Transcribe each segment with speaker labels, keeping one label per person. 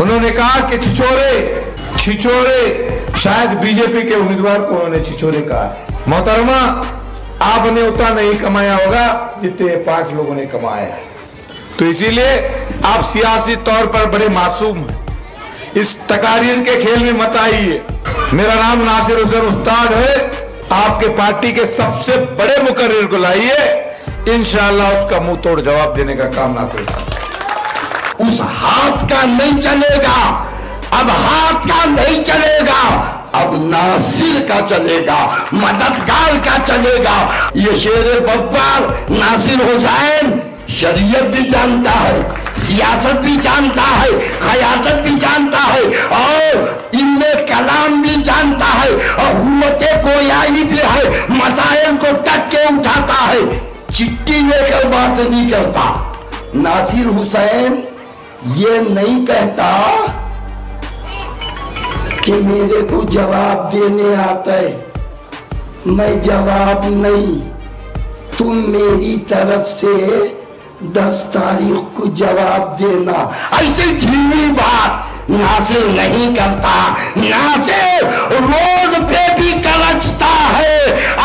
Speaker 1: انہوں نے کہا کہ چھچورے شاید بی جے پی کے امیدوار کو انہوں نے چھچورے کہا ہے. محترمہ آپ نے اتنا نہیں کمایا ہوگا جتنے 5 لوگوں نے کمایا ہے. تو اسی لیے آپ سیاسی طور پر بڑے معصوم ہیں. اس تقاریر کے کھیل میں مت آئیے. میرا نام ناصر حسین استاد ہے. آپ کے پارٹی کے سب سے بڑے مقرر کو لائیے, انشاءاللہ اس کا منہ توڑ جواب دینے کا کام نہ کرے.
Speaker 2: اس ہاتھ کا نہیں چلے گا, اب ہاتھ کا نہیں چلے گا, اب ناصر کا چلے گا, مددگار کا چلے گا. یہ شیر ببر ناصر حسین شریعت بھی جانتا ہے, سیاست بھی جانتا ہے, قیادت بھی جانتا ہے, اور علم کلام بھی جانتا ہے, اور قوت گویائی بھی ہے. مسائل کو ٹک کے اٹھاتا ہے, چٹھی لے کر بات نہیں کرتا. ناصر حسین یہ نہیں کہتا کہ میرے کو جواب دینے آتا ہے, میں جواب نہیں, تم میری طرف سے 10 تاریخ کو جواب دینا. ایسی ڈھیلی بات ناصر نہیں کرتا. ناصر روڈ پہ بھی کلچتا ہے,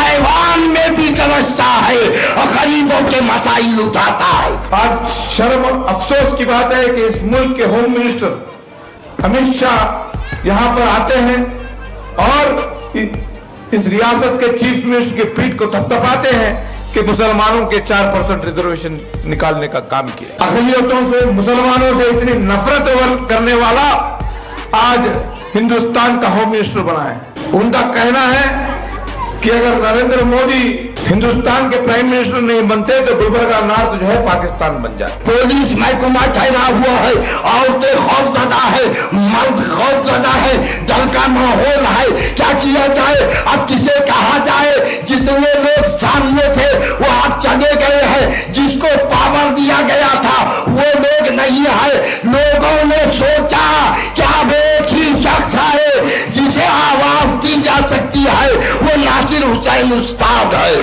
Speaker 2: ایوان میں بھی کلچتا ہے, اور غریبوں کے مسائل اٹھاتا ہے.
Speaker 1: آج شرم افسوس کی بات ہے کہ اس ملک کے ہوم منسٹر امت شاہ یہاں پر آتے ہیں اور اس ریاست کے چیف منسٹر کے پیٹھ کو تھپتھپاتے ہیں کہ مسلمانوں کے 4% ریزرویشن نکالنے کا کام کیا. اقلیتوں سے, مسلمانوں سے اتنی نفرت کرنے والا آج ہندوستان کا ہوم منسٹر بنا ہے. ان کا کہنا ہے کہ اگر نریندر مودی ہندوستان کے پرائم منسٹر نہیں بنتے تو گلبرگہ نارتھ جو ہے پاکستان بن جائے.
Speaker 2: پولیس محکمہ ٹھہرا ہوا ہے, عورتیں خوف زدہ ہے, مرد خوف زدہ ہے, ڈر کا ماحول ہے. کیا کیا جائے, اب کسے کہا جائے؟ جتنے لوگ سامنے تھے وہ اب چلے گئے ہیں, جس کو پاور دیا گیا تھا وہ لوگ نہیں ہے. لوگوں نے سوچا کہ اب ایک ہی شخص ہے جسے آواز دی جا سکتی ہے, وہ ناصر حسین استاد ہے.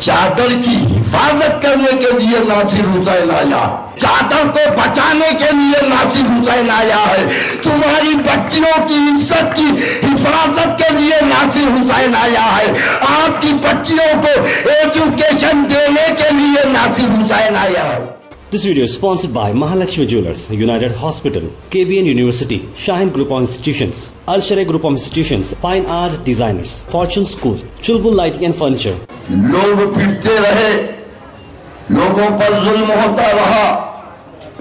Speaker 2: چادر کی حفاظت کرنے کے لیے ناصر حسین آیا, چادر کو بچانے کے لیے ناصر حسین آیا ہے, تمہاری بچیوں کی عزت کی حفاظت کے لیے ناصر حسین آیا ہے, آپ کی بچیوں کو ایجوکیشن دینے کے لیے ناصر حسین آیا ہے.
Speaker 3: This video is sponsored by Mahalakshmi Jewelers, United Hospital, KBN University, Shaheen Group of Institutions, Al-Sharai Group of Institutions, Fine Art Designers, Fortune School, Chulbul Lighting and Furniture.
Speaker 2: لوگ پھرتے رہے, لوگوں پر ظلم ہوتا رہا,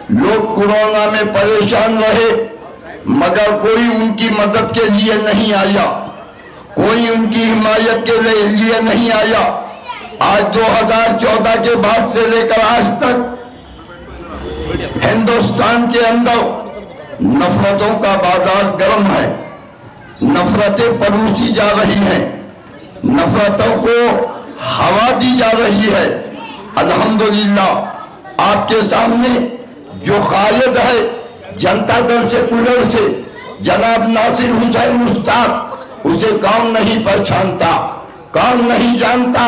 Speaker 2: لوگ کورونا میں پریشان رہے, مگر کوئی ان کی مدد کے لیے نہیں آیا, کوئی ان کی حمایت کے لیے نہیں آیا. آج 2014 کے بعد سے لے کر آج تک ہندوستان کے اندر نفرتوں کا بازار گرم ہے, نفرتیں پروسی جا رہی ہیں, نفرتوں کو ہوا دی جا رہی ہے. الحمدللہ آپ کے سامنے جو قائد ہے جنتا دل سیکولر سے, جناب ناصر حسین استاد, اسے کون نہیں پہچانتا, کون نہیں جانتا,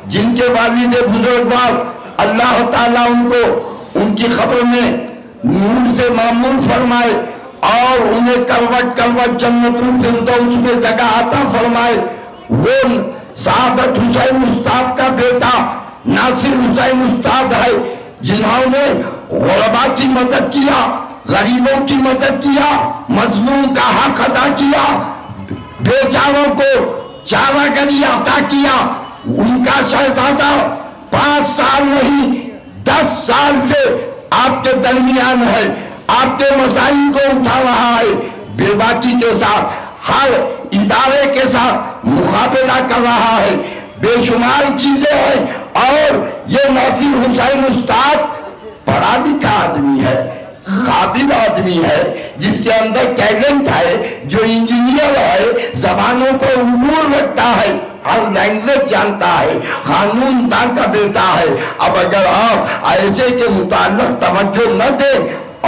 Speaker 2: جن کے والد بزرگوار اللہ تعالیٰ ان کو ان کی قبر میں نور سے معمور فرمائے اور انہیں کروٹ کروٹ جنت الفردوس میں جگہ عطا فرمائے. وہ سعادت حسین استاد کا بیٹا ناصر حسین استاد ہے, جنہوں نے غربا کی مدد کیا, غریبوں کی مدد کیا, مظلوم کا حق ادا کیا, بیچاروں کو چارہ گری عطا کیا. ان کا شہزادہ 5 سال نہیں 10 سال سے آپ کے درمیان ہے, آپ کے مسائل کو اٹھا رہا ہے, بے باکی کے ساتھ ہر ادارے کے ساتھ مقابلہ کر رہا ہے. بے شمار چیزیں ہیں, اور یہ ناصر حسین استاد پڑھا لکھا آدمی ہے, قابل آدمی ہے, جس کے اندر ٹیلنٹ ہے, جو انجینئر ہے, زبانوں پر عبور رکھتا ہے, ہر لینگویج جانتا ہے, قانون دان کا بیٹا ہے. اب اگر آپ ایسے کے متعلق توجہ نہ دیں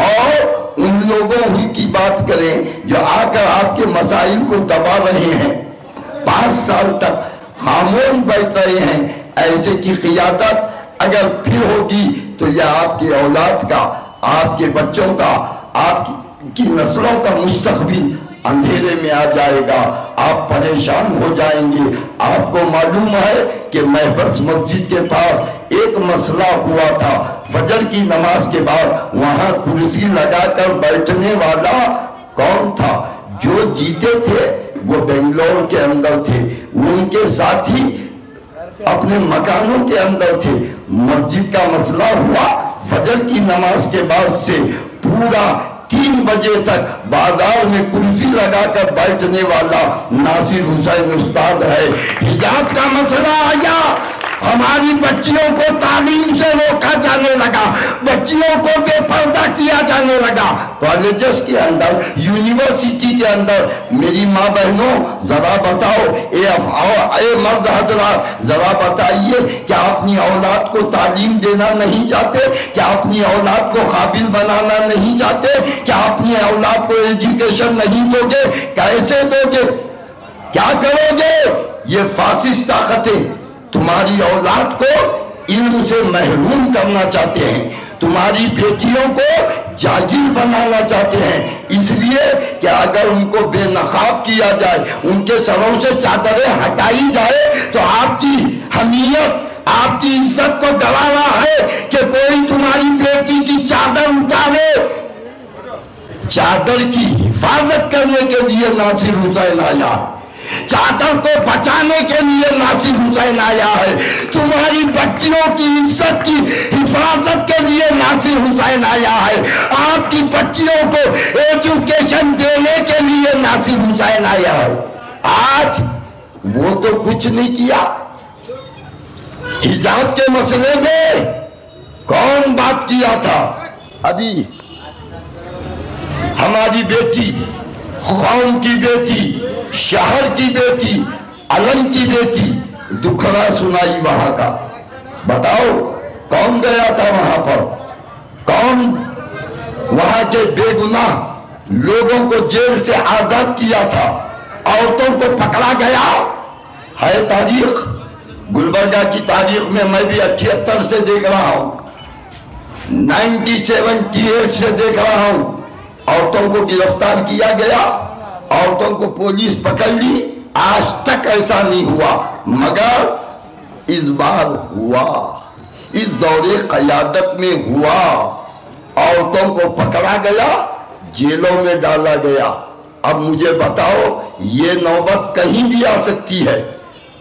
Speaker 2: اور ان لوگوں کی بات کریں جو آ کر آپ کے مسائل کو دبا رہے ہیں, 5 سال تک خاموش بیٹھ رہے ہیں, ایسے کی قیادت اگر پھر ہوگی تو یہ آپ کی اولاد کا, آپ کے بچوں کا, آپ की नस्लों का मुस्तकबिल अंधेरे में आ जाएगा, आप परेशान हो जाएंगे। आपको मालूम है कि महबस मस्जिद के पास एक मसला हुआ था, फजर की नमाज के बाद वहां कुर्सी लगाकर बैठने वाला कौन था? जो जीते थे वो बेंगलोर के अंदर थे, वो उनके साथी अपने मकानों के अंदर थे। मस्जिद का मसला हुआ, फजर की नमाज के बाद से पूरा 3 बजे तक बाजार में कुर्सी लगाकर बैठने वाला नासिर हुसैन उस्ताद है। हिजाब का मसला आया, हमारी बच्चियों को तालीम से रोका जाने लगा, बच्चियों को बेपर्दा किया जाने लगा। कॉलेजेस के अंदर, यूनिवर्सिटी के अंदर, मेरी माँ बहनों जरा बताओ, ए मर्द हजरात जरा बताइए, क्या अपनी औलाद को तालीम देना नहीं चाहते? क्या अपनी औलाद को काबिल बनाना नहीं चाहते? क्या अपनी औलाद को एजुकेशन नहीं दोगे? कैसे दोगे? क्या करोगे? ये फासिस्ट ताकतें तुम्हारी औलाद को इल्म से महरूम करना चाहते हैं, तुम्हारी बेटियों को जागिर बनाना चाहते हैं। इसलिए कि अगर उनको बेनकाब किया जाए, उनके सरों से चादरें हटाई जाए, तो आपकी हमीयत, आपकी इज्जत को गवारा है कि कोई तुम्हारी बेटी की चादर उतारे। चादर की हिफाजत करने के लिए नासिर हुसैन आया, चादर को बचाने के लिए नासिर हुसैन आया है, तुम्हारी बच्चियों की इज्जत की हिफाजत के लिए नासिर हुसैन आया है, आपकी बच्चियों को एजुकेशन देने के लिए नासिर हुसैन आया है। आज वो तो कुछ नहीं किया। हिजाब के मसले में कौन बात किया था? अभी हमारी बेटी, कौम की बेटी, शहर की बेटी, अलम की बेटी दुखड़ा सुनाई वहां का। बताओ कौन गया था वहां पर? कौन वहां के बेगुनाह लोगों को जेल से आजाद किया था? औरतों को पकड़ा गया है। तारीख गुलबर्गा की तारीख में मैं भी 78 से देख रहा हूं, 1978 से देख रहा हूं। औरतों को गिरफ्तार किया गया, औरतों को पुलिस पकड़ ली। आज तक ऐसा नहीं हुआ, मगर इस बार हुआ, इस दौरे क़यादत में हुआ। औरतों को पकड़ा गया, जेलों में डाला गया। अब मुझे बताओ, ये नौबत कहीं भी आ सकती है।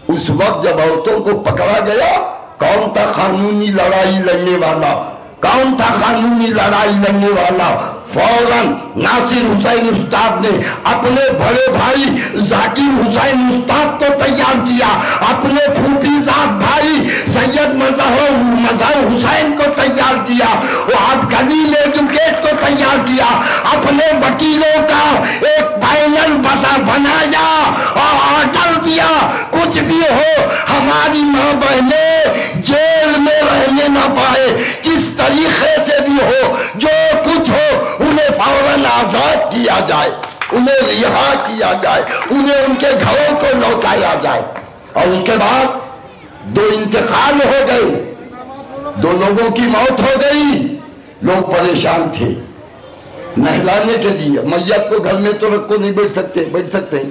Speaker 2: उस वक्त जब औरतों को पकड़ा गया, कौन था कानूनी लड़ाई लड़ने वाला? कौन था कानूनी लड़ाई लड़ने वाला? फौरन नासिर हुसैन उस्ताद ने अपने बड़े भाई जाकिर हुसैन उस्ताद को तैयार किया, अपने फूफीजाद भाई सैयद मजहर हुसैन को तैयार किया, वो अफगानी एजुकेट को तैयार किया, अपने वकीलों का एक पैनल बनाया और ऑर्डर दिया, कुछ भी हो हमारी माँ बहनें जेल में रहने ना पाए, किस तरीके से भी हो, जो कुछ हो उन्हें फौरन आजाद किया जाए, उन्हें रिहा किया जाए, उन्हें उनके घरों को लौटाया जाए। और उसके बाद 2 इंतकाल हो गए, 2 लोगों की मौत हो गई। लोग परेशान थे। नहलाने के लिए मैयत को घर में तो रखो, नहीं बैठ सकते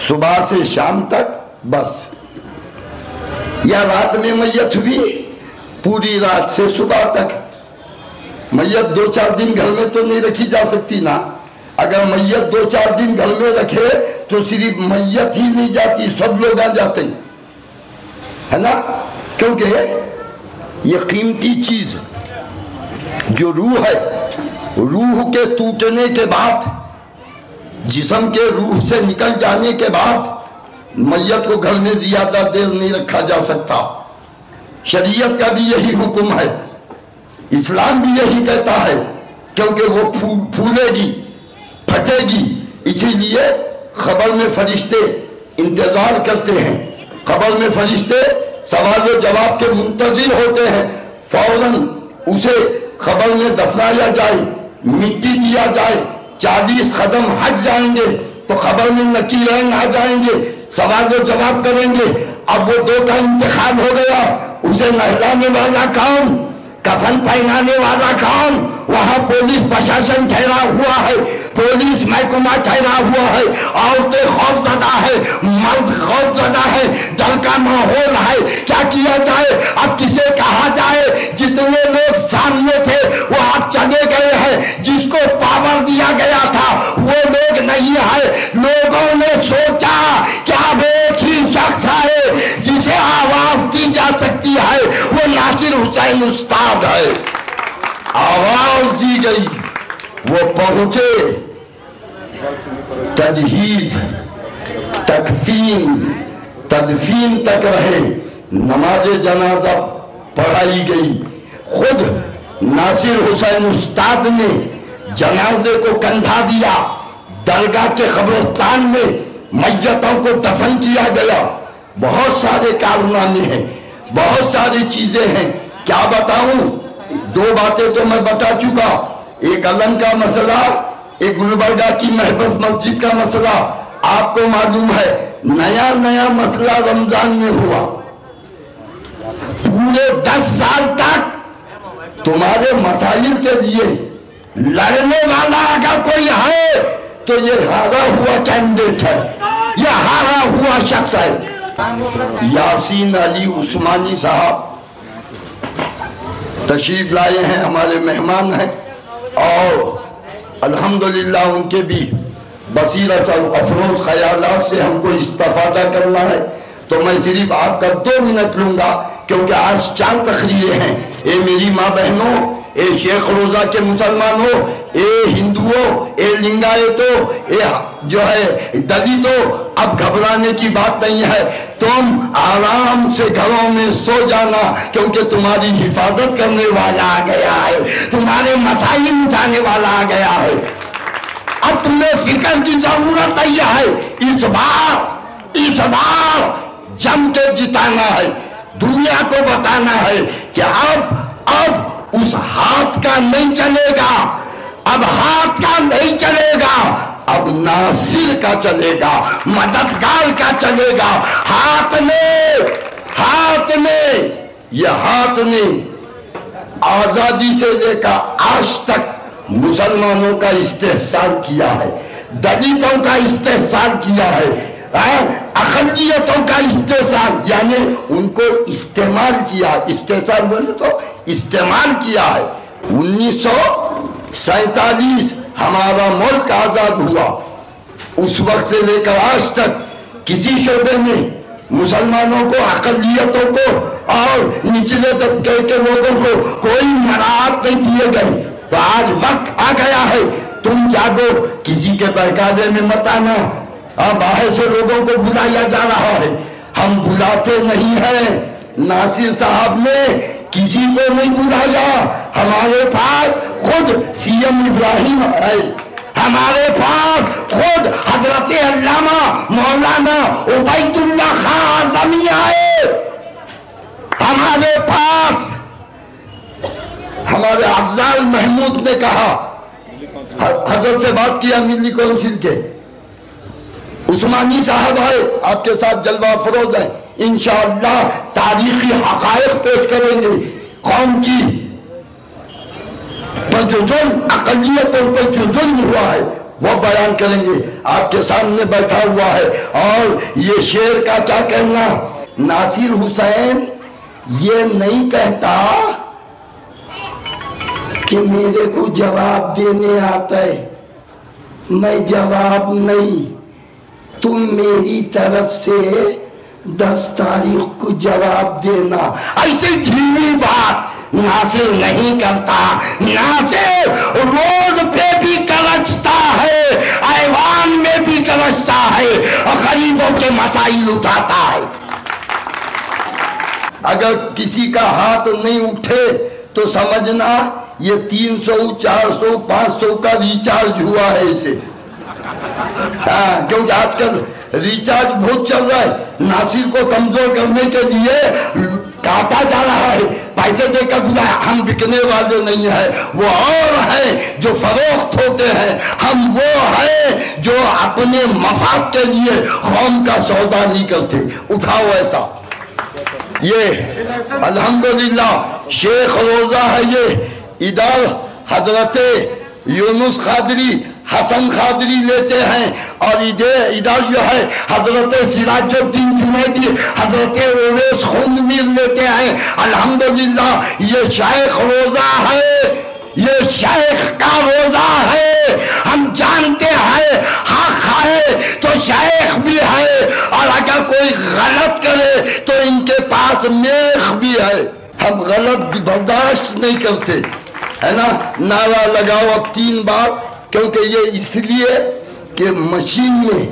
Speaker 2: सुबह से शाम तक बस, या रात में मैयत हुई, पूरी रात से सुबह तक। मैयत 2-4 दिन घर में तो नहीं रखी जा सकती ना। अगर मैयत 2-4 दिन घर में रखे तो सिर्फ मैयत ही नहीं जाती, सब लोग आ जाते हैं, है ना? क्योंकि ये कीमती चीज जो रूह है, रूह के टूटने के बाद, जिस्म के रूह से निकल जाने के बाद मैयत को घर में ज्यादा देर नहीं रखा जा सकता। शरीयत का भी यही हुक्म है, इस्लाम भी यही कहता है, क्योंकि वो फूलेगी, फटेगी। इसीलिए खबर में फरिश्ते इंतजार करते हैं, खबर में फरिश्ते सवाल जवाब के मुंतजिर होते हैं। फौरन उसे खबर में दफनाया जाए, मिट्टी दिया जाए, 40 कदम हट जाएंगे तो खबर में नकीरैन आ जाएंगे, सवाल जवाब करेंगे। अब वो 2 का इंतखाब हो गया, उसे नहलाने वाला कौन, कफन पहनाने वाला कौन, वहां पुलिस प्रशासन ठहरा हुआ है, पुलिस महकमा ठहरा हुआ है, औरतें खौफजदा है, मर्द खौफजदा है, डर का माहौल है। क्या किया जाए, अब किसे कहा जाए? जितने लोग सामने थे वो अब चले गए हैं, जिसको पावर दिया गया था वो लोग नहीं है। लोगों ने सोचा कि अब एक ही शख्स है जिसे आवाज दी जा सकती है, वो नासिर हुसैन उस्ताद है। आवाज दी गई, वो पहुंचे, तजहीज, तकफीन, तदफीन तक रहे, नमाज जनाजा पढ़ाई गई। खुद नासिर हुसैन उस्ताद ने जनाजे को कंधा दिया, दरगाह के कब्रिस्तान में मैयतों को दफन किया गया। बहुत सारे कारनामे हैं, बहुत सारी चीजें हैं, क्या बताऊं? दो बातें तो मैं बता चुका, एक अलंग का मसला, एक गुलबर्गा की महबूब मस्जिद का मसला। आपको मालूम है नया नया मसला रमजान में हुआ, पूरे 10 साल तक तुम्हारे मसाइल के लिए लड़ने वाला अगर कोई है तो ये हारा हुआ कैंडिडेट है, ये हारा हुआ शख्स है। यासीन अली उस्मानी साहब तशरीफ लाए हैं, हमारे मेहमान हैं, और अल्हम्दुलिल्लाह उनके भी बसीरत और अफरोज ख्यालात से हमको इस्तिफादा करना है। तो मैं सिर्फ आपका 2 मिनट लूंगा, क्योंकि आज 4 तकरीरें हैं। ए मेरी माँ बहनों, ए शेख रोजा के मुसलमानों, ए हिंदुओं, ए लिंगायतों, ए जो है दलितों, अब घबराने की बात नहीं है। तुम आराम से घरों में सो जाना, क्योंकि तुम्हारी हिफाजत करने वाला आ गया है, तुम्हारे मसाइल उठाने वाला आ गया है। अब तुम्हें फिक्र की जरूरत नहीं है, इस बार जम के जिताना है, दुनिया को बताना है कि अब उस हाथ का नहीं चलेगा, अब हाथ का नहीं चलेगा, अब नासिर का चलेगा, मददगार का चलेगा। हाथ ने आजादी से लेकर आज तक मुसलमानों का इस्तेहसाल किया है, दलितों का इस्तेहसाल किया है, अक़लियतों का इस्तेहसाल, यानी उनको इस्तेमाल किया। इस्तेहसाल बोले तो इस्तेमाल किया है। 1947 हमारा मुल्क आजाद हुआ, उस वक्त से लेकर आज तक किसी शोबे में मुसलमानों को, अक़लियतों को और निचले तबके के लोगों को कोई मराहत नहीं दिए गए। तो आज वक्त आ गया है, तुम जागो, किसी के बहकावे में मत आना। बाहर से लोगों को बुलाया जा रहा है, हम बुलाते नहीं हैं। नासिर साहब ने किसी को नहीं बुलाया, हमारे पास खुद सीएम इब्राहिम है, हमारे पास खुद हजरत अल्लामा मौलाना उबैदुल्ला खां आज़मी आए, हमारे पास हमारे अफजाल महमूद ने कहा, हजरत से बात किया मिली काउंसिल के, उस्मानी साहब आए, आपके साथ जलवा फरोज है, इंशाअल्लाह तारीखी हकायक पेश करेंगे, कौम की पर जो जुल्म अक़लियतों पर जो जुल्म हुआ है वो बयान करेंगे। आपके सामने बैठा हुआ है, और ये शेर का क्या कहना, नासिर हुसैन ये नहीं कहता कि मेरे को जवाब देने आता है, मैं जवाब नहीं, तुम मेरी तरफ से 10 तारीख को जवाब देना। ऐसी धीमी बात नासिर नहीं करता। नासिर रोड पे भी गरजता है, ऐवान में भी गरजता है, और गरीबों के मसाइल उठाता है। अगर किसी का हाथ नहीं उठे तो समझना ये 300, 400, 500 का रिचार्ज हुआ है इसे। क्योंकि आजकल रिचार्ज बहुत चल रहा है, नासिर को कमजोर करने के लिए काटा जा रहा है, पैसे देकर बुलाया। हम बिकने वाले नहीं है, वो और है जो फरोख्त होते हैं, हम वो है जो अपने मफाद के लिए कौम का सौदा नहीं करते। उठाओ ऐसा, ये अल्हम्दुलिल्लाह शेख रोजा है, ये इधर حضرت یونس قادری حسن قادری لیتے ہیں، اور ادھر جو ہے حضرت سراج الدین جنیدی حضرت اویس خندمیر لیتے ہیں۔ الحمدللہ یہ شیخ روزہ ہے، یہ شیخ کا روزہ ہے۔ ہم جانتے ہیں حق ہے تو شیخ بھی ہے، اور اگر کوئی غلط کرے تو ان کے پاس میخ بھی ہے۔ ہم غلط برداشت نہیں کرتے، ہے نا؟ نعرہ لگاؤ اب 3 بار، کیونکہ یہ اس لیے کہ مشین میں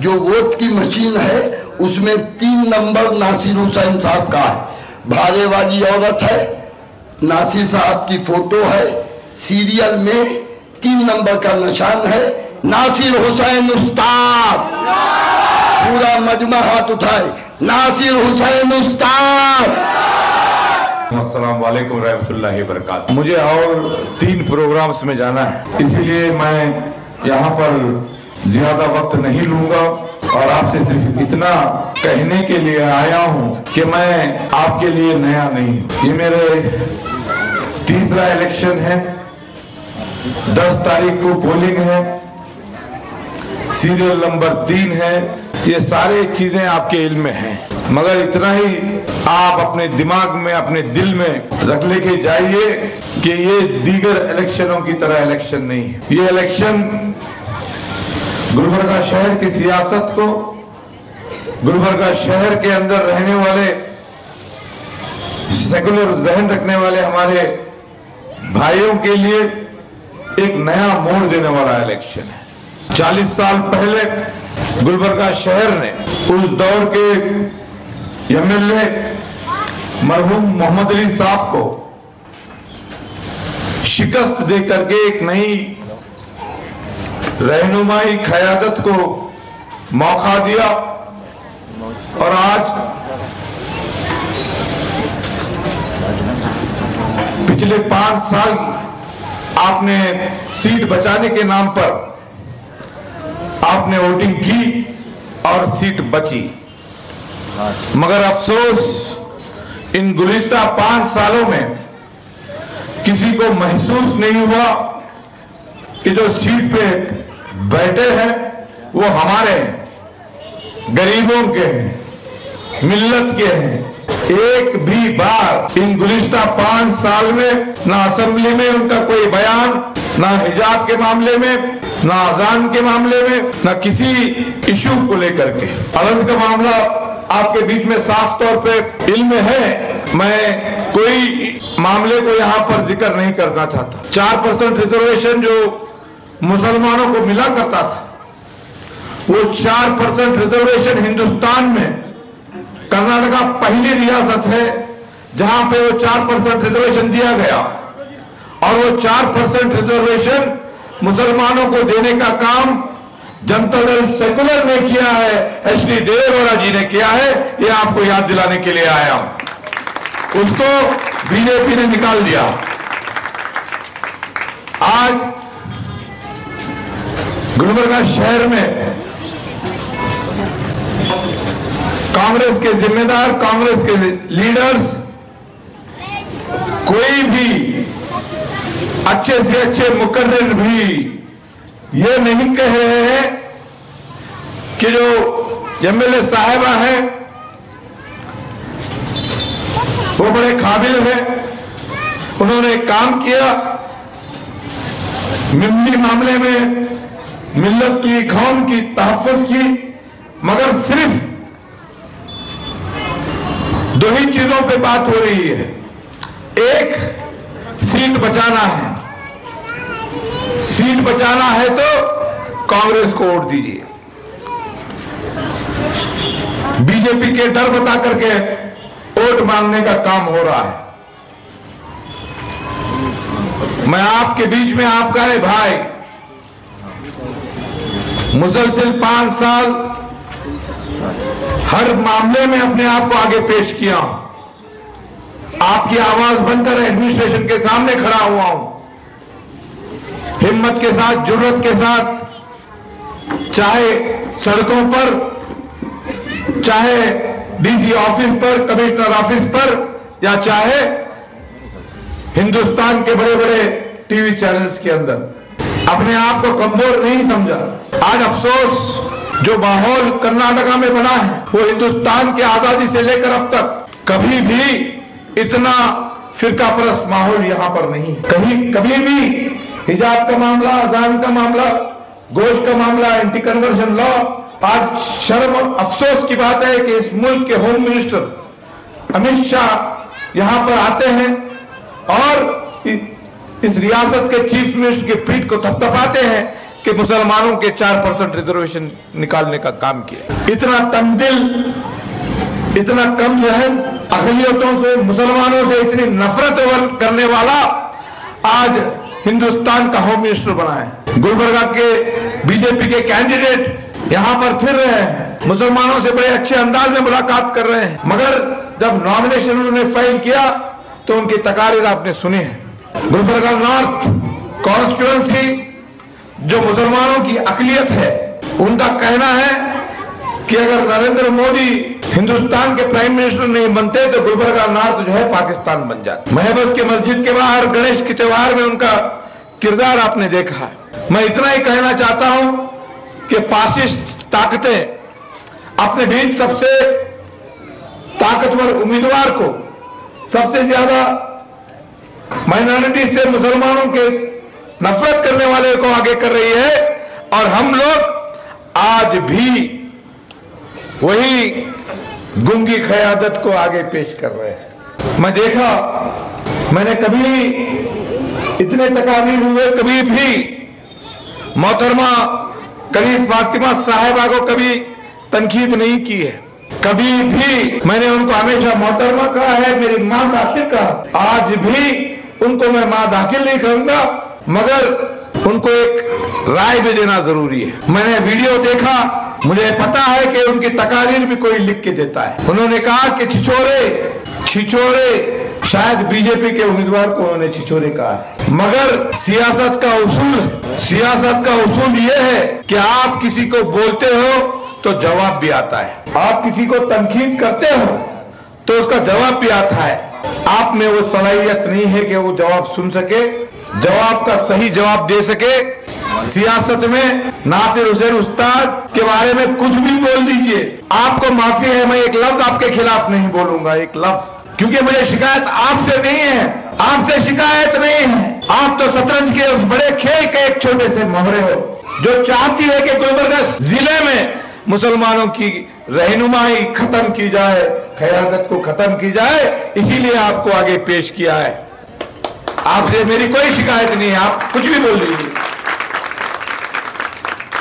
Speaker 2: جو ووٹ کی مشین ہے اس میں 3 نمبر ناصر حسین صاحب کا ہے، بھارے والی عورت ہے، ناصر صاحب کی فوٹو ہے، سیریل میں 3 نمبر کا نشان ہے، ناصر حسین استاد۔ پورا مجمع ہاتھ اٹھائے، ناصر حسین استاد۔
Speaker 1: السلام علیکم رحمۃ اللہ وبرکاتہ۔ مجھے اور 3 پروگرامز میں جانا ہے، اسی لیے میں یہاں پر زیادہ وقت نہیں لوں گا، اور آپ سے صرف اتنا کہنے کے لیے آیا ہوں کہ میں آپ کے لیے نیا نہیں ہوں۔ یہ میرے 3را الیکشن ہے، 10 تاریخ کو پولنگ ہے، سیریل نمبر 3 ہے۔ یہ سارے چیزیں آپ کے علم میں ہیں، مگر اتنا ہی آپ اپنے دماغ میں اپنے دل میں رکھ لے کے جائیے کہ یہ دیگر الیکشنوں کی طرح الیکشن نہیں ہے۔ یہ الیکشن گلبرگہ شہر کی سیاست کو، گلبرگہ شہر کے اندر رہنے والے سیکولر ذہن رکھنے والے ہمارے بھائیوں کے لیے ایک نیا موڑ دینے والا الیکشن ہے۔ 40 سال پہلے گلبرگہ شہر نے اس دور کے MLA مرحوم محمد علی صاحب کو شکست دے کر کے ایک نئی رہنمائی قیادت کو موقع دیا، اور آج پچھلے 5 سال آپ نے سیٹ بچانے کے نام پر آپ نے ووٹنگ کی اور سیٹ بچی، مگر افسوس ان گزشتہ 5 سالوں میں کسی کو محسوس نہیں ہوا کہ جو سیٹ پہ بیٹھے ہیں وہ ہمارے ہیں، غریبوں کے ہیں، ملت کے ہیں۔ ایک بھی بار ان گزشتہ 5 سال میں نہ اسمبلی میں ان کا کوئی بیان، نہ حجاب کے معاملے میں، نہ اذان کے معاملے میں، نہ کسی ایشو کو لے کر کے۔ عرض کا معاملہ آپ کے بیچ میں صاف طور پہ علم ہے، میں کوئی معاملے کو یہاں پر ذکر نہیں کرنا چاہتا۔ 4% ریزرویشن جو مسلمانوں کو ملا کرتا تھا، وہ 4% ریزرویشن ہندوستان میں کرناٹکا پہلی ریاست ہے جہاں پہ وہ 4% ریزرویشن دیا گیا، اور وہ 4% ریزرویشن مسلمانوں کو دینے کا کام جنتا دل سیکولر نے کیا ہے، ایچ ڈی دیو گوڑا جی نے کیا ہے۔ یہ آپ کو یاد دلانے کے لیے آیا ہوں، اس کو BJP نے نکال دیا۔ آج گلبرگہ شہر میں کانگریس کے ذمہ دار، کانگریس کے لیڈرز کوئی بھی اچھے سے اچھے مقرر بھی یہ نہیں کہہ رہے ہیں کہ جو MLA صاحبہ ہیں وہ بڑے قابل ہیں، انہوں نے کام کیا ممبری معاملے میں، ملت کی، قوم کی تحفظ کی، مگر صرف 2 ہی چیزوں پہ بات ہو رہی ہے۔ ایک، سیٹ بچانا ہے، سیٹ بچانا ہے تو کانگریس کو ووٹ دیجیے۔ BJP کے ڈر بتا کر کے ووٹ مانگنے کا کام ہو رہا ہے۔ میں آپ کے بیچ میں آپ کا بھائی مسلسل 5 سال ہر معاملے میں اپنے آپ کو آگے پیش کیا ہوں، آپ کی آواز بن کر ایڈمنسٹریشن کے سامنے کھڑا ہوا ہوں، ہمت کے ساتھ، جرات کے ساتھ، چاہے سڑکوں پر، چاہے DC آفس پر، کمشنر آفس پر، یا چاہے ہندوستان کے بڑے بڑے टीवी चैनल्स के अंदर, अपने आप को कमजोर नहीं समझा। आज अफसोस जो माहौल कर्नाटका में बना है वो हिंदुस्तान की आजादी से लेकर अब तक कभी भी इतना फिरका परस्त माहौल यहाँ पर नहीं। कभी भी हिजाब का मामला, अजान का मामला, गोश्त का मामला, एंटी कन्वर्शन लॉ, आज शर्म अफसोस की बात है कि इस मुल्क के होम मिनिस्टर अमित शाह यहाँ पर आते हैं और इस रियासत के चीफ मिनिस्टर की पीठ को थपथपाते हैं कि मुसलमानों के 4% रिजर्वेशन निकालने का काम किया। इतना तमदिल, इतना कम जहन, अक़लियतों से, मुसलमानों से इतनी नफरत करने वाला आज हिंदुस्तान का होम मिनिस्टर बना है। गुलबर्गा के बीजेपी के कैंडिडेट यहाँ पर फिर रहे हैं, मुसलमानों से बड़े अच्छे अंदाज में मुलाकात कर रहे हैं, मगर जब नॉमिनेशन उन्होंने फाइल किया तो उनकी तकारीर आपने सुनी है। गुलबर्गा नॉर्थ कॉन्स्टिट्यूएंसी जो मुसलमानों की अक़लियत है, उनका कहना है कि अगर नरेंद्र मोदी हिंदुस्तान के प्राइम मिनिस्टर नहीं बनते तो गुलबर्गा नॉर्थ जो है पाकिस्तान बन जाता। महबस के मस्जिद के बाहर गणेश के त्योहार में उनका किरदार आपने देखा है। मैं इतना ही कहना चाहता हूं कि फासिस्ट ताकतें अपने बीच सबसे ताकतवर उम्मीदवार को, सबसे ज्यादा माइनॉरिटी से मुसलमानों के नफरत करने वाले को आगे कर रही है, और हम लोग आज भी वही गुंगी क़यादत को आगे पेश कर रहे हैं। मैं देखा, मैंने कभी इतने तकारीर हुए, कभी भी मोहतरमा करीस फातिमा साहिबा को कभी तनकीद नहीं की है, कभी भी मैंने उनको हमेशा मोहतरमा कहा है, मेरी माँ दाखिल कहा। आज भी उनको मैं माँ दाखिल नहीं करूंगा, मगर उनको एक राय भी देना जरूरी है। मैंने वीडियो देखा, मुझे पता है कि उनकी तकारीर भी कोई लिख के देता है। उन्होंने कहा कि छिछोरे शायद बीजेपी के उम्मीदवार को उन्होंने छिछोरे कहा है, मगर सियासत का उसूल ये है कि आप किसी को बोलते हो तो जवाब भी आता है, आप किसी को तनकीद करते हो तो उसका जवाब भी आता है। आप में वो सलाहियत नहीं है कि वो जवाब सुन सके, जवाब का सही जवाब दे सके। सियासत में नासिर हुसैन उस्ताद के बारे में कुछ भी बोल दीजिए, आपको माफी है, मैं एक लफ्ज आपके खिलाफ नहीं बोलूंगा, एक लफ्ज, क्योंकि मुझे शिकायत आपसे नहीं है, आपसे शिकायत नहीं है। आप तो शतरंज के उस बड़े खेल के एक छोटे से मोहरे हो जो चाहती है कि गुलबर्गा जिले में मुसलमानों की रहनुमाई खत्म की जाए, क़यादत को खत्म की जाए, इसीलिए आपको आगे पेश किया है। आपसे मेरी कोई शिकायत नहीं है, आप कुछ भी बोल लीजिए।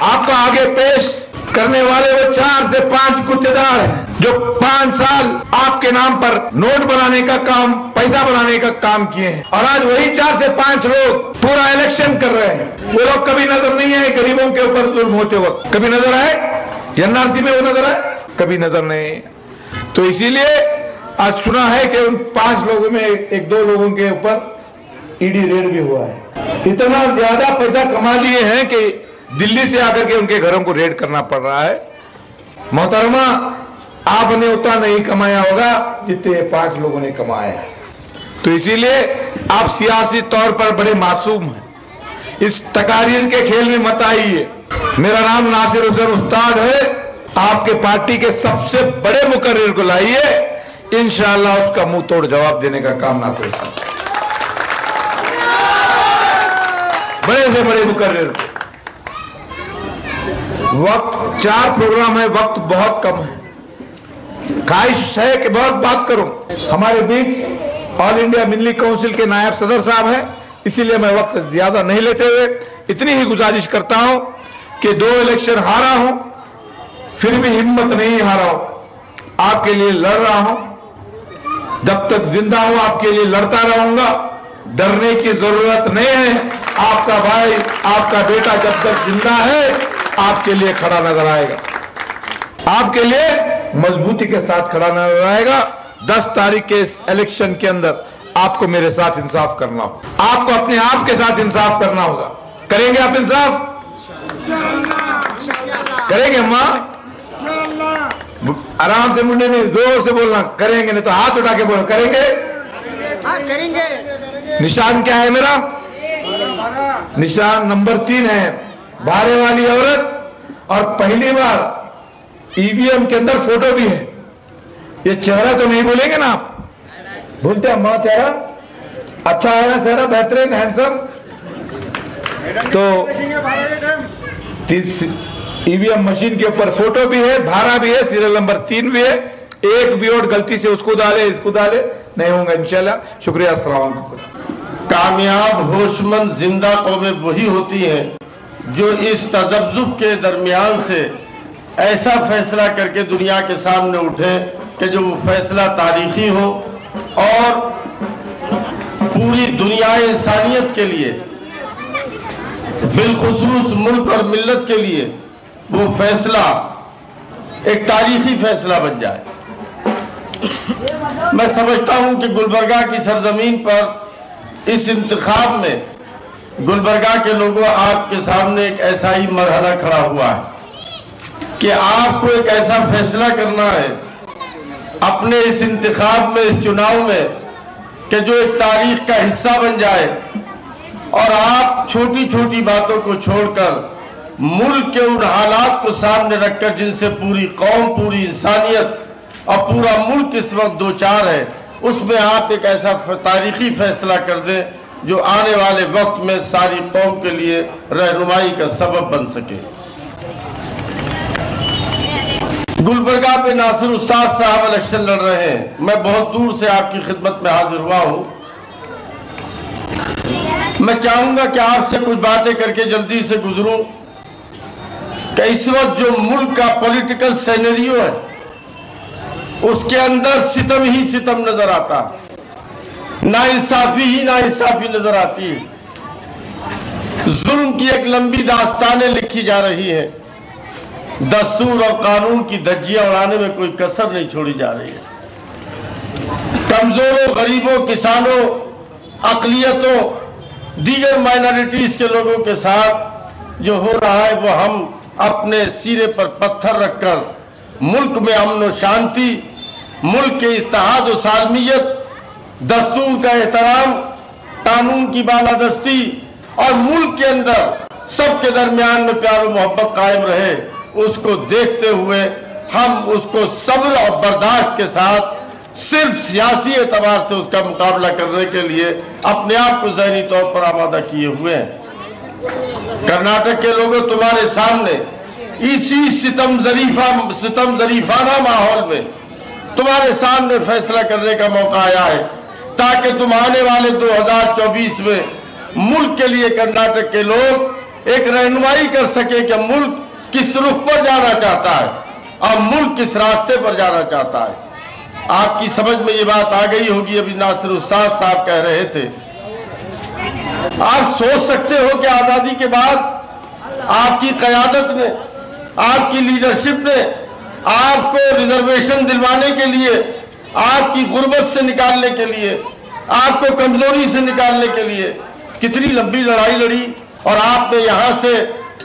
Speaker 1: आपको आगे पेश करने वाले वो 4 से 5 गुत्तेदार हैं जो 5 साल आपके नाम पर नोट बनाने का काम, पैसा बनाने का काम किए हैं, और आज वही 4 से 5 लोग पूरा इलेक्शन कर रहे हैं। वो लोग कभी नजर नहीं आए गरीबों के ऊपर जुल्म होते वक्त, कभी नजर आए एनआरसी में, वो नजर आए, कभी नजर नहीं। तो इसीलिए आज सुना है कि उन 5 लोगों में 1-2 लोगों के ऊपर ईडी रेड भी हुआ है। इतना ज्यादा पैसा कमा लिए हैं कि दिल्ली से आकर के उनके घरों को रेड करना पड़ रहा है। मोहतरमा, आपने उतना नहीं कमाया होगा जितने 5 लोगों ने कमाया है। तो इसीलिए आप सियासी तौर पर बड़े मासूम हैं, इस तकारीर के खेल में मत आइए। मेरा नाम नासिर हुसैन उस्ताद है, आपके पार्टी के सबसे बड़े मुकर्रिर को लाइए, इंशाअल्लाह उसका मुंह तोड़ जवाब देने का काम नासिर हुसैन, बड़े से बड़े मुकर्रिर। वक्त 4 प्रोग्राम है, वक्त बहुत कम है, ख्वाहिश है कि बहुत बात करूं। हमारे बीच ऑल इंडिया मिल्ली काउंसिल के नायब सदर साहब हैं, इसीलिए मैं वक्त ज्यादा नहीं लेते हुए इतनी ही गुजारिश करता हूं कि 2 इलेक्शन हारा हूं, फिर भी हिम्मत नहीं हारा हूं, आपके लिए लड़ रहा हूं, जब तक जिंदा हूं आपके लिए लड़ता रहूंगा, डरने की जरूरत नहीं है। आपका भाई, आपका बेटा जब तक जिंदा है आपके लिए खड़ा नजर आएगा, आपके लिए मजबूती के साथ खड़ा नजर आएगा। 10 तारीख के इस इलेक्शन के अंदर आपको मेरे साथ इंसाफ करना हो, आपको अपने आप के साथ इंसाफ करना होगा। करेंगे आप इंसाफ? करेंगे माँ? आराम से मुंडे में जोर से बोलना, करेंगे, नहीं तो हाथ उठा के बोलो, करेंगे?
Speaker 4: हाँ, करेंगे।
Speaker 1: निशान क्या है मेरा? निशान नंबर 3 है भारे वाली औरत और पहली बार ईवीएम के अंदर फोटो भी है। ये चेहरा तो नहीं भूलेंगे ना आप? भूलते हैं? मां चेहरा अच्छा है ना, चेहरा बेहतरीन हैंडसम। तो ईवीएम मशीन के ऊपर फोटो भी है, भारा भी है, सीरियल नंबर 3 भी है। एक भी वोट गलती से उसको डाले इसको डाले नहीं होंगे इंशाल्लाह। शुक्रिया। अस्सलाम वालेकुम।
Speaker 4: कामयाब होशमंद जिंदा कौमें वही होती हैं जो इस तजब्जुब के दरमियान से ऐसा फैसला करके दुनिया के सामने उठे कि जो वो फैसला तारीखी हो और पूरी दुनिया इंसानियत के लिए, बिलखुसूस मुल्क और मिल्लत के लिए वो फैसला एक तारीखी फैसला बन जाए। मैं समझता हूं कि गुलबर्गा की सरजमीन पर इस इंतखाब में गुलबर्गा के लोगों आपके सामने एक ऐसा ही मरहला खड़ा हुआ है कि आपको एक ऐसा फैसला करना है अपने इस इंतखाब में, इस चुनाव में, कि जो एक तारीख का हिस्सा बन जाए और आप छोटी छोटी बातों को छोड़कर मुल्क के उन हालात को सामने रखकर जिनसे पूरी कौम, पूरी इंसानियत और पूरा मुल्क इस वक्त दो चार है, उसमें आप एक ऐसा तारीखी फैसला कर दें जो आने वाले वक्त में सारी कौम के लिए रहनुमाई का सबब बन सके। गुलबर्गा पे नासिर उस्ताद साहब इलेक्शन लड़ रहे हैं। मैं बहुत दूर से आपकी खिदमत में हाजिर हुआ हूं। मैं चाहूंगा कि आपसे कुछ बातें करके जल्दी से गुजरूं कि इस वक्त जो मुल्क का पॉलिटिकल सिनेरियो है उसके अंदर सितम ही सितम नजर आता, नाइंसाफी ही नाइंसाफी नजर आती है। जुल्म की एक लंबी दास्तानें लिखी जा रही है। दस्तूर और कानून की धज्जियां उड़ाने में कोई कसर नहीं छोड़ी जा रही है। कमजोरों, गरीबों, किसानों, अकलियतों, दीगर माइनॉरिटीज के लोगों के साथ जो हो रहा है वो हम अपने सिरे पर पत्थर रखकर मुल्क में अमन और शांति, मुल्क के इत्तेहाद और सालमियत, दस्तूर का एहतराम, कानून की बालादस्ती और मुल्क के अंदर सबके दरमियान में प्यार और मोहब्बत कायम रहे, उसको देखते हुए हम उसको सब्र और बर्दाश्त के साथ सिर्फ सियासी एतबार से उसका मुकाबला करने के लिए अपने आप को ज़हनी तौर पर आमादा किए हुए हैं। कर्नाटक के लोगों, तुम्हारे सामने इसी सितम जरीफाना माहौल में तुम्हारे सामने फैसला करने का मौका आया है ताकि तुम आने वाले 2024 में मुल्क के लिए, कर्नाटक के लोग एक रहनुमाई कर सके कि मुल्क किस रुख पर जाना चाहता है और मुल्क किस रास्ते पर जाना चाहता है। आपकी समझ में ये बात आ गई होगी। अभी नासिर उस्ताद साहब कह रहे थे, आप सोच सकते हो कि आजादी के बाद आपकी क़यादत ने, आपकी लीडरशिप ने आपको रिजर्वेशन दिलवाने के लिए, आपकी गुर्बत से निकालने के लिए, आपको कमजोरी से निकालने के लिए कितनी लंबी लड़ाई लड़ी और आपने यहाँ से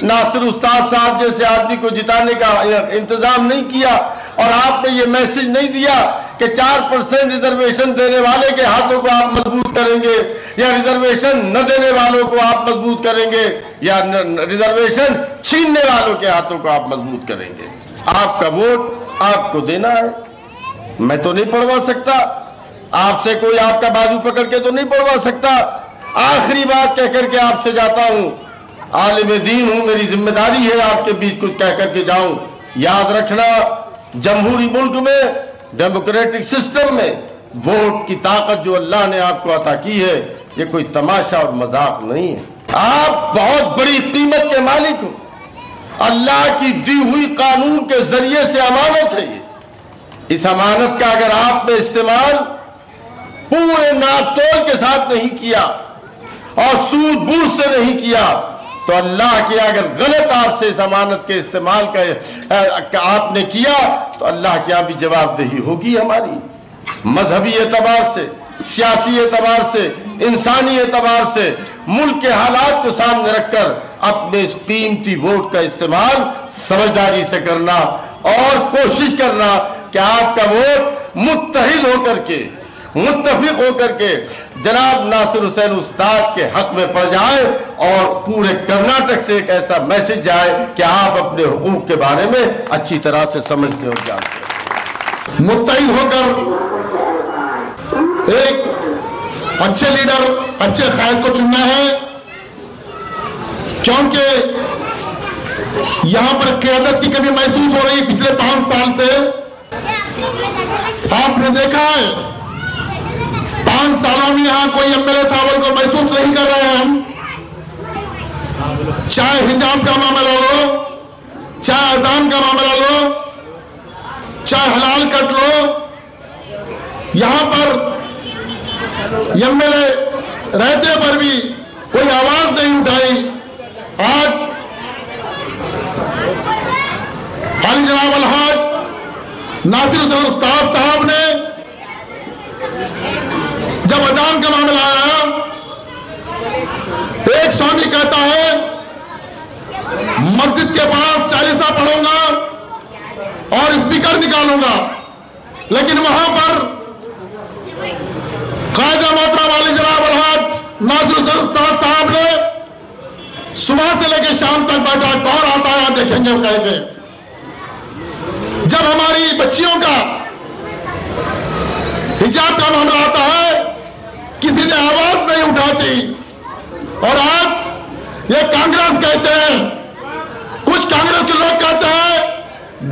Speaker 4: नासिर उस्ताद साहब जैसे आदमी को जिताने का इंतजाम नहीं किया और आपने ये मैसेज नहीं दिया कि 4% रिजर्वेशन देने वाले के हाथों को आप मजबूत करेंगे या रिजर्वेशन न देने वालों को आप मजबूत करेंगे या रिजर्वेशन छीनने वालों के हाथों को आप मजबूत करेंगे। आपका वोट आपको देना है। मैं तो नहीं पढ़वा सकता, आपसे कोई आपका बाजू पकड़ के तो नहीं पढ़वा सकता। आखिरी बात कह करके आपसे जाता हूं, आलिम दीन हूं, मेरी जिम्मेदारी है आपके बीच कुछ कह करके जाऊं। याद रखना, जमहूरी मुल्क में, डेमोक्रेटिक सिस्टम में वोट की ताकत जो अल्लाह ने आपको अता की है, ये कोई तमाशा और मजाक नहीं है। आप बहुत बड़ी कीमत के मालिक हो। अल्लाह की दी हुई कानून के जरिए से अमानत है ये। इस अमानत का अगर आपने इस्तेमाल पूरे नातोल के साथ नहीं किया और सूझ बूझ से नहीं किया तो अल्लाह के अगर गलत आपसे इस अमानत के इस्तेमाल का आपने किया तो अल्लाह की यहाँ भी जवाबदेही होगी हमारी। मजहबी एतबार से, सियासी एतबार से, इंसानी एतबार से मुल्क के हालात को सामने रखकर अपने इस कीमती वोट का इस्तेमाल समझदारी से करना और कोशिश करना कि आपका वोट मुत्तहिद होकर के متفق ہو کر کے جناب ناصر حسین استاد کے حق میں پڑ جائے اور پورے کرناٹک سے ایک ایسا میسج جائے کہ آپ اپنے حقوق کے بارے میں اچھی طرح سے سمجھتے اور جانتے ہیں۔
Speaker 5: متحد ہو کر ایک اچھے لیڈر، اچھے قائد کو چننا ہے، کیونکہ یہاں پر قیادت کی کمی محسوس ہو رہی پچھلے 5 سال سے۔ آپ نے دیکھا ہے 5 سالوں میں یہاں کوئی ایم ایل اے تھاول کو محسوس نہیں کر رہے ہیں ہم، چاہے حجاب کا معاملہ لو، چاہے اذان کا معاملہ لو، چاہے حلال کٹ لو، یہاں پر ایم ایل اے رہتے پر بھی کوئی آواز نہیں اٹھائی۔ آج علی جناب الحاج ناصر حسین استاد صاحب نے جب اذان کا معاملہ آیا، ایک سوامی کہتا ہے مسجد کے پاس چالیسا پڑھوں گا اور اسپیکر نکالوں گا، لیکن وہاں پر قائد محترم علی جناب الحاج ناصر حسین استاد صاحب نے صبح سے لے کے شام تک بیٹھا، کون آتا ہے دیکھیں گے کہہ کے۔ جب ہماری بچیوں کا حجاب کا معاملہ آتا ہے کسی نے آواز نہیں اٹھاتی، اور آج یہ کانگریس کہتے ہیں، کچھ کانگریس کے لوگ کہتے ہیں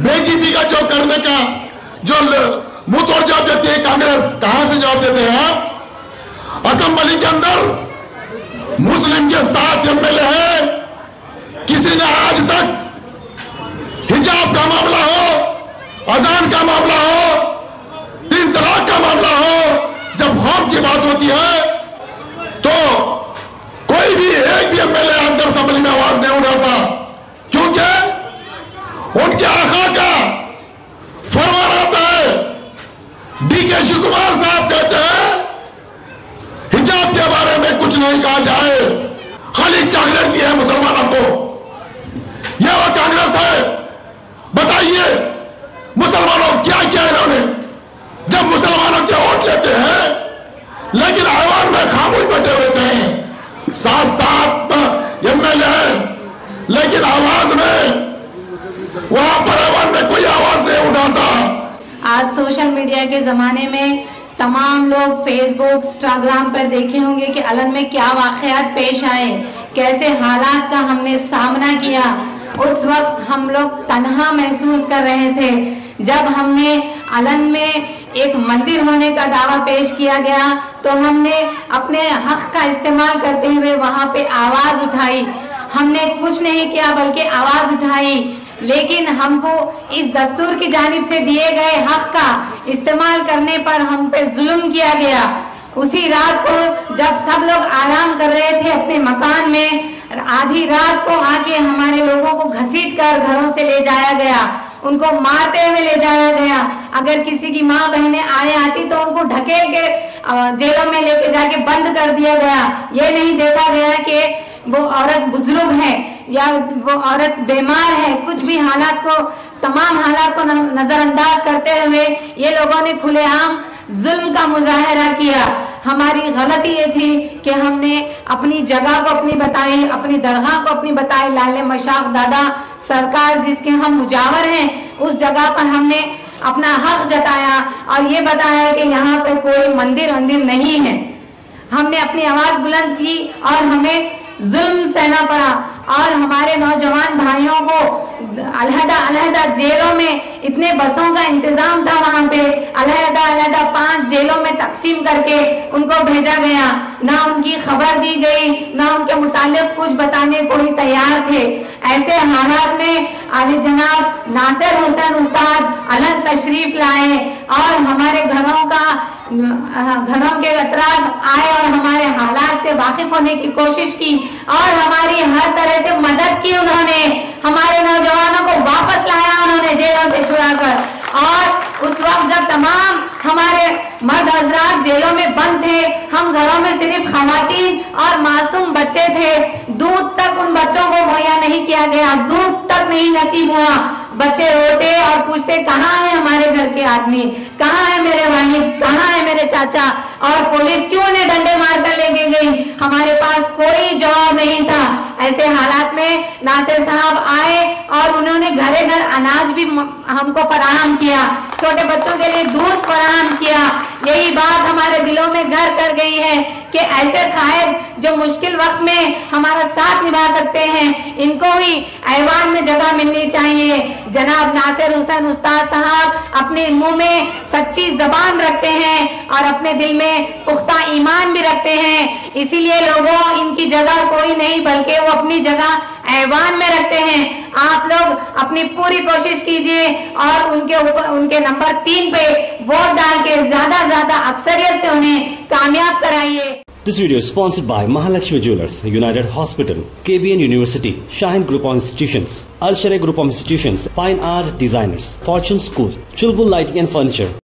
Speaker 5: بی جے پی کا جو کرنے کا جو منہ توڑ جواب دیتی ہے کانگریس، کہاں سے جواب دیتے ہیں آپ؟ اسمبلی کے اندر مسلم کے 7 ایم ایل اے ہیں، کسی نے آج تک حجاب کا معاملہ ہو، اذان کا معاملہ ہو، 3 طلاق کا معاملہ ہو، جب قوم کی بات ہوتی ہے تو کوئی بھی ایک بھی ایم ایل اے اندر اسمبلی میں آواز نہیں اٹھاتا، کیونکہ ان کے آقا کا فرمان آتا ہے۔ ڈی کے شیو کمار صاحب کہتے ہیں حجاب کے بارے میں کچھ نہیں کہا جائے، خالی چاکلیٹ دی ہے مسلمانوں کو۔ یہ وہ کانگریس ہے، بتائیے مسلمانوں کیا کیا انہوں نے؟ جب مسلمانوں کے ووٹ لیتے ہیں لیکن ایوان میں خاموش بیٹھے ہوتے ہیں، 7 ایم ایل اے، لیکن آواز میں وہاں پر ایوان میں کوئی آواز نہیں اٹھاتا۔
Speaker 6: آج سوشل میڈیا کے زمانے میں تمام لوگ فیس بک، انسٹاگرام پر دیکھے ہوں گے کہ علن میں کیا واقعات پیش آئے، کیسے حالات کا ہم نے سامنا کیا۔ اس وقت ہم لوگ تنہا محسوس کر رہے تھے جب ہم نے علن میں ایک مندر ہونے کا دعویٰ پیش کیا گیا تو ہم نے اپنے حق کا استعمال کرتے ہوئے وہاں پہ آواز اٹھائی۔ ہم نے کچھ نہیں کیا بلکہ آواز اٹھائی، لیکن ہم کو اس دستور کی جانب سے دیے گئے حق کا استعمال کرنے پر ہم پہ ظلم کیا گیا۔ اسی رات کو جب سب لوگ آرام کر رہے تھے اپنے مکان میں، آدھی رات کو آ کے ہمارے لوگوں کو گھسیٹ کر گھروں سے لے جایا گیا، ان کو مارتے ہوئے لے جایا گیا۔ اگر کسی کی ماں بہنیں آتی تو ان کو ڈھکیل کے جیلوں میں لے کے جا کے بند کر دیا گیا۔ یہ نہیں دیکھا گیا کہ وہ عورت بزرگ ہے یا وہ عورت بیمار ہے، کچھ بھی حالات کو، تمام حالات کو نظر انداز کرتے ہوئے یہ لوگوں نے کھلے عام ظلم کا مظاہرہ کیا۔ ہماری غلطی یہ تھی کہ ہم نے اپنی جگہ کو اپنی بتائی، اپنی درگاہ کو اپنی بتائی، لال مشاق دادا سرکار جس کے ہم مجاور ہیں اس جگہ پر ہم نے اپنا حق جتایا اور یہ بتایا کہ یہاں پہ کوئی مندر نہیں ہے۔ ہم نے اپنی آواز بلند کی اور ہمیں ظلم سہنا پڑا، اور ہمارے نوجوان بھائیوں کو علیحدہ جیلوں میں، اتنے بسوں کا انتظام تھا وہاں پہ، علیحدہ 5 جیلوں میں تقسیم کر کے ان کو بھیجا گیا، نہ ان کی خبر دی گئی، نہ ان کے متعلق کچھ بتانے کو ہی تیار تھے۔ ایسے حالات میں علی جناب ناصر حسین استاد علن تشریف لائے اور ہمارے گھروں کے اطراف آئے اور ہمارے حالات سے واقف ہونے کی کوشش کی اور ہماری ہر طرح سے مدد کی۔ انہوں نے ہمارے نوجوانوں کو واپس لایا، انہوں نے جیلوں سے چھڑا کر، اور اس وقت جب تمام ہمارے مرد حضرات جیلوں میں بند تھے، ہم گھروں میں صرف خواتین اور معصوم بچے تھے، دودھ تک ان بچوں کو مہیا نہیں کیا گیا، دودھ تک نہیں نصیب ہوا، बच्चे रोते और पूछते कहाँ है हमारे घर के आदमी, कहाँ है मेरे भाई, कहाँ है मेरे चाचा, और पुलिस क्यों उन्हें डंडे मारकर लेके गई, हमारे पास कोई जवाब नहीं था। ऐसे हालात में नासिर साहब आए और उन्होंने घरे घर अनाज भी हमको फराहम किया, छोटे बच्चों के लिए दूध फराहम किया। यही बात हमारे दिलों में घर कर गई है कि ऐसे कायद जो मुश्किल वक्त में हमारा साथ निभा सकते हैं, इनको भी ऐवान में जगह मिलनी चाहिए। जनाब नासिर हुसैन उस्ताद साहब अपने मुंह में सच्ची जबान रखते हैं और अपने दिल में पुख्ता ईमान भी रखते हैं, इसीलिए लोगों इनकी जगह कोई नहीं बल्कि वो अपनी जगह ऐवान में रखते हैं। आप लोग अपनी पूरी कोशिश कीजिए और उनके नंबर 3 पे वोट डाल के ज्यादा अक्सरियत से उन्हें कामयाब कराइए।
Speaker 3: This video is sponsored by Mahalakshmi Jewelers, United Hospital, KBN University, Shaheen Group of Institutions, Al Sharai Group of Institutions, Fine Art Designers, Fortune School, Chulbul Lighting and Furniture.